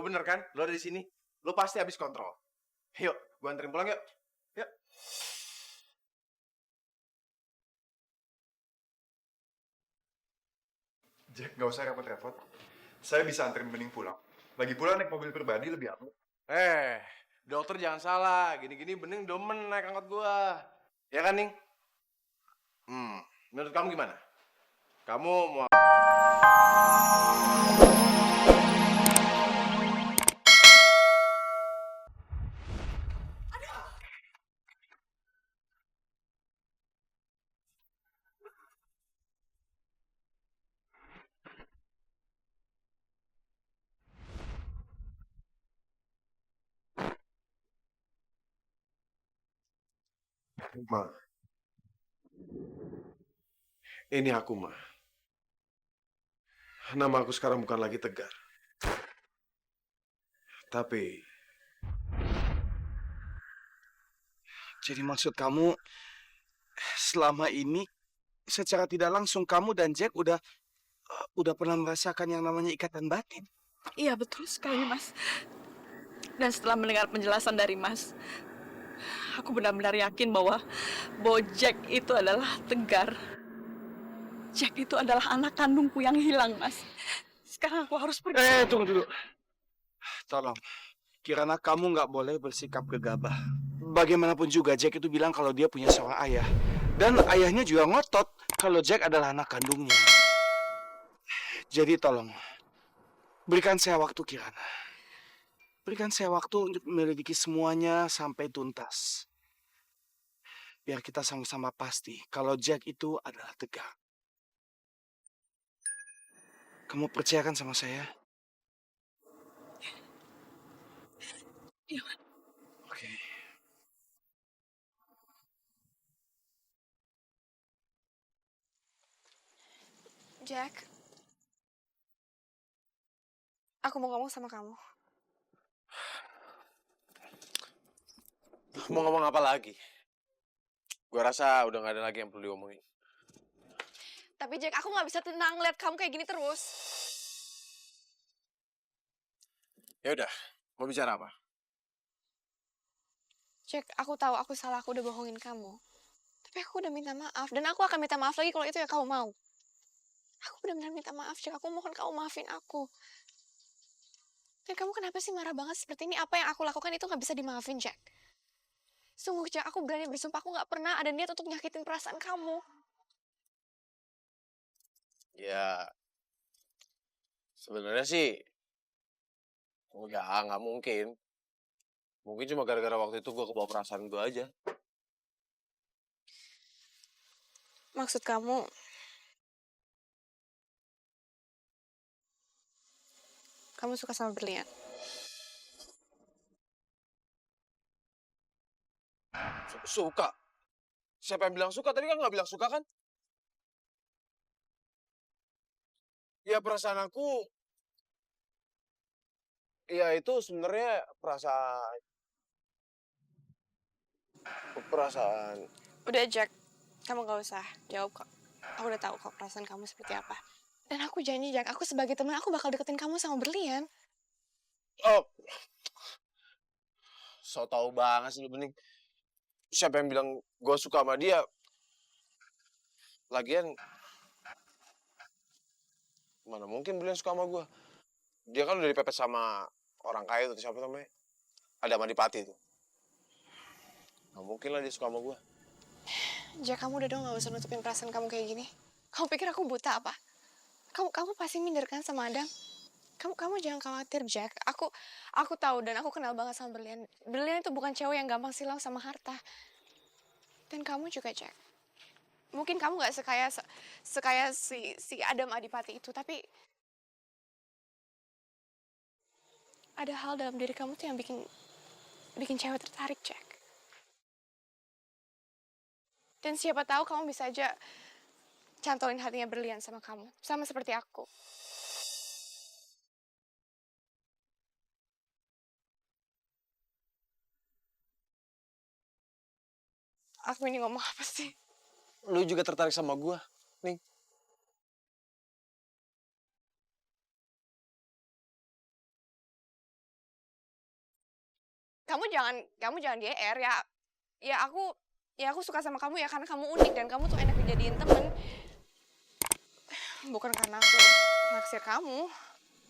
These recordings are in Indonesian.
bener kan? Lo ada di sini, lo pasti habis kontrol. Yuk, gua anterin pulang yuk. Yuk. Jack, nggak usah repot-repot. Saya bisa anterin Bening pulang. Lagi pula naik mobil pribadi lebih aman. Dokter jangan salah. Gini-gini Bening demen naik angkot gua. Ya kan, Ning? Menurut kamu gimana? Kamu mau... Ma, ini aku, Ma. Nama aku sekarang bukan lagi Tegar. Tapi, Jadi maksud kamu selama ini secara tidak langsung kamu dan Jack udah pernah merasakan yang namanya ikatan batin? Iya, betul sekali, Mas. Dan setelah mendengar penjelasan dari Mas, aku benar-benar yakin bahwa Jack itu adalah Tegar. Jack itu adalah anak kandungku yang hilang, Mas. Sekarang aku harus pergi. Tunggu dulu. Tolong, Kirana, kamu nggak boleh bersikap gegabah. Bagaimanapun juga Jack itu bilang kalau dia punya seorang ayah. Dan ayahnya juga ngotot kalau Jack adalah anak kandungnya. Jadi tolong, berikan saya waktu, Kirana. Berikan saya waktu untuk menyelidiki semuanya sampai tuntas. Biar kita sama-sama pasti kalau Jack itu adalah Tegar. Kamu percayakan sama saya? Iya. Oke. Jack, aku mau ngomong sama kamu. mau ngomong apa lagi? Gua rasa udah gak ada lagi yang perlu diomongin. Tapi Jack, aku nggak bisa tenang lihat kamu kayak gini terus. Ya udah, mau bicara apa? Jack, aku tahu aku salah, aku udah bohongin kamu. Tapi aku udah minta maaf, dan aku akan minta maaf lagi kalau itu yang kamu mau. Aku benar-benar minta maaf, Jack. Aku mohon kamu maafin aku. Dan kamu kenapa sih marah banget seperti ini? Apa yang aku lakukan itu nggak bisa dimaafin, Jack. Sungguh, Jack, aku berani bersumpah aku nggak pernah ada niat untuk nyakitin perasaan kamu. Ya, sebenarnya sih nggak mungkin. Mungkin cuma gara-gara waktu itu gue kebawa perasaan gue aja. Maksud kamu, kamu suka sama berlian? Suka? Siapa yang bilang suka? Tadi kan nggak bilang suka kan? Ya perasaan aku, ya itu sebenarnya perasaan. Udah, Jack. Kamu gak usah jawab kok. Aku udah tahu kok perasaan kamu seperti apa. Dan aku janji, Jack, aku sebagai teman aku bakal deketin kamu sama berlian. Oh, so tau banget sih lu Bening. Siapa yang bilang gue suka sama dia? Lagian, mana mungkin Berlian suka sama gue? Dia kan udah dipepet sama orang kaya tuh, siapa namanya? Ada Adipati tuh. Gak mungkin lah dia suka sama gue. Jack, kamu udah dong gak usah nutupin perasaan kamu kayak gini. Kamu pikir aku buta apa? Kamu pasti minder kan sama Adam? Kamu jangan khawatir, Jack. Aku tahu dan aku kenal banget sama Berlian. Berlian itu bukan cewek yang gampang silau sama harta. Dan kamu juga, Jack. Mungkin kamu gak sekaya si Adam Adipati itu, tapi ada hal dalam diri kamu tuh yang bikin cewek tertarik, Jack. Dan siapa tahu kamu bisa aja cantolin hatinya Berlian sama kamu. Sama seperti aku. Aku ini ngomong apa sih? Lu juga tertarik sama gue, Ning. kamu jangan GR ya. Ya aku suka sama kamu ya karena kamu unik dan kamu tuh enak dijadiin temen. Bukan karena aku naksir kamu.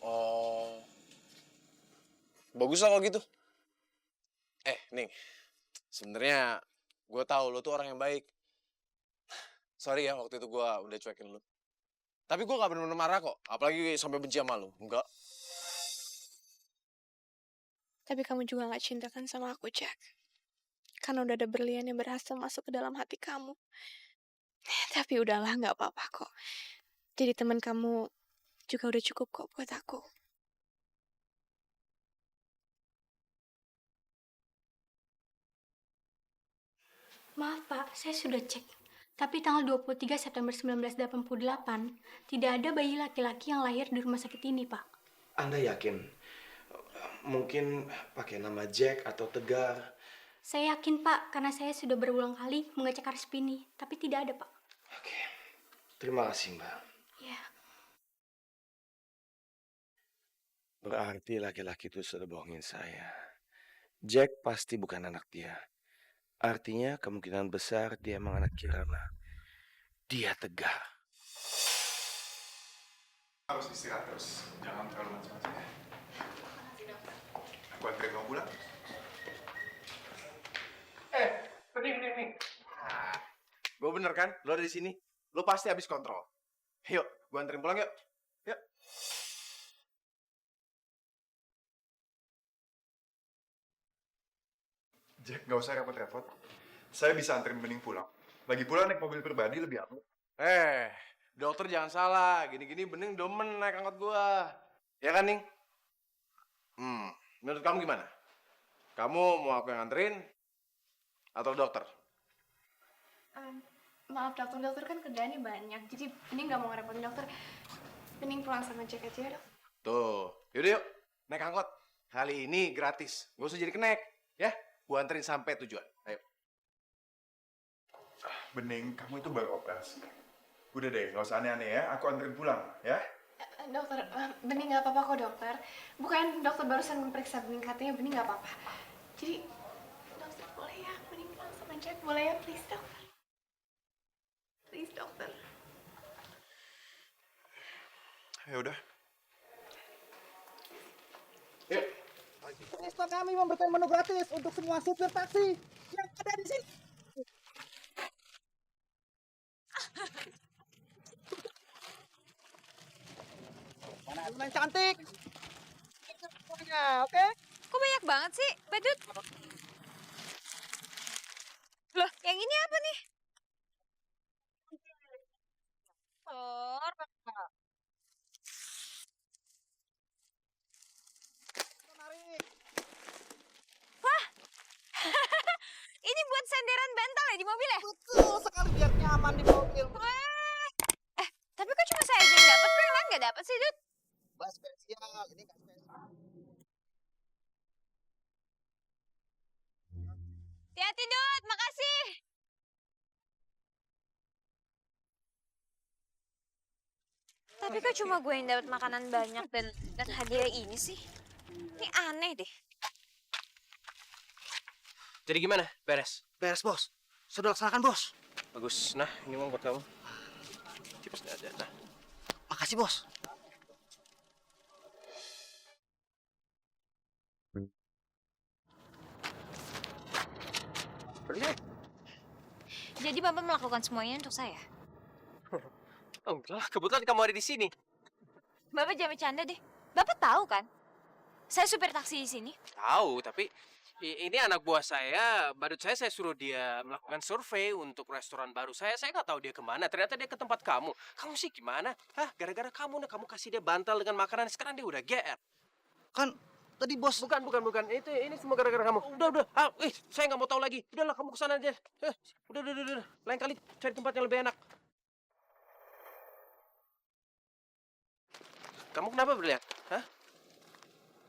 Oh, bagus lah kalau gitu. Ning, sebenarnya gue tahu lo tuh orang yang baik. Sorry ya waktu itu gue udah cuekin lo. Tapi gue gak bener-bener marah kok, apalagi sampai benci sama lo. Enggak. Tapi kamu juga gak cinta kan sama aku, Jack? Karena udah ada berlian yang berhasil masuk ke dalam hati kamu. Tapi udahlah, gak apa-apa kok. Jadi teman kamu juga udah cukup kok buat aku. Maaf Pak, saya sudah cek. Tapi tanggal 23 September 1988, tidak ada bayi laki-laki yang lahir di rumah sakit ini, Pak. Anda yakin? Mungkin pakai nama Jack atau Tegar. Saya yakin, Pak, karena saya sudah berulang kali mengecek arsip ini, tapi tidak ada, Pak. Oke, terima kasih Mbak. Ya. Berarti laki-laki itu sudah bohongin saya. Jack pasti bukan anak dia. Artinya kemungkinan besar dia emang anak Kirana. Dia Tegar. Harus istirahat terus, jangan terlalu macam-macam ya. Aku anterin kamu pulang. Nih. Gue bener kan? Lo ada di sini. Lo pasti habis kontrol. Yuk, gue anterin pulang yuk. Yuk. Jack, gak usah repot-repot. Saya bisa anterin Bening pulang. Lagi pula naik mobil pribadi lebih aman. Dokter jangan salah. Gini-gini Bening demen naik angkot gue. Ya kan, Ning? Menurut kamu gimana? Kamu mau aku yang anterin? Atau dokter? Maaf dokter kan kerjaannya banyak. Jadi Bening gak mau ngerepotin dokter. Bening pulang sama Jack aja ya, dok. Tuh, yaudah yuk. Naik angkot. Kali ini gratis. Gak usah jadi kenek. Ya, gue anterin sampai tujuan. Ayo. Bening, kamu itu baru operasi. Udah deh, gak usah aneh-aneh ya. Aku anterin pulang, ya. Dokter, Bening gak apa-apa kok dokter. Bukan dokter barusan memeriksa Bening, katanya Bening gak apa-apa. Jadi, dokter boleh ya Bening pulang sama Jack? Boleh ya, please dokter. Please dokter. Ya udah. Yuk. Resto kami memberikan menu gratis untuk semua supir taksi yang ada di sini. Mana teman cantik? Semuanya, oke? Kok banyak banget sih, Badut? Loh, yang ini apa nih? Mari. Wah, ini buat senderan bantal ya di mobil ya? Betul sekali biar nyaman di mobil. Wah, tapi kok cuma saya aja yang dapet, kok yang lain nggak dapet sih, Dut? Bahas spesial, ini nggak spesial. Hati-hati, Dut, makasih. Tapi kok cuma gue yang dapat makanan banyak dan hadiah ini sih? Ini aneh deh. Jadi gimana? Beres? Beres bos, sudah laksanakan bos. Bagus. Nah, ini uang buat kamu. Cips nggak ada. Nah, Makasih bos. Jadi Bapak melakukan semuanya untuk saya? oh enggak lah, kebetulan kamu ada di sini. Bapak jangan bercanda deh. Bapak tahu kan? Saya supir taksi di sini. Tahu, tapi ini anak buah saya. Badut saya suruh dia melakukan survei untuk restoran baru saya. Saya nggak tahu dia kemana. Ternyata dia ke tempat kamu. Kamu sih gimana? Hah? Gara-gara kamu, kamu kasih dia bantal dengan makanan. Sekarang dia udah GR. Kan tadi bos. Bukan. Ini semua gara-gara kamu. Udah. Saya nggak mau tahu lagi. Udahlah, kamu kesana aja. Udah. Lain kali cari tempat yang lebih enak. Kamu kenapa berlihat? Hah?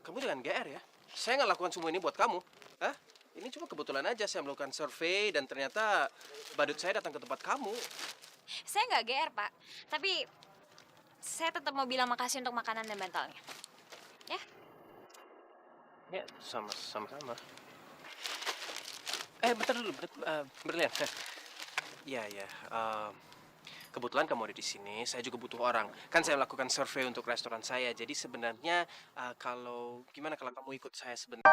Kamu jangan GR ya. Saya nggak lakukan semua ini buat kamu. Hah? Ini cuma kebetulan aja saya melakukan survei dan ternyata badut saya datang ke tempat kamu. Saya nggak GR, Pak. Tapi saya tetap mau bilang makasih untuk makanan dan bantalnya. Ya? Ya, sama-sama. bentar dulu, Berlian. Ya, ya. Kebetulan kamu ada di sini, saya juga butuh orang. Kan saya melakukan survei untuk restoran saya. Jadi sebenarnya gimana kalau kamu ikut saya sebentar?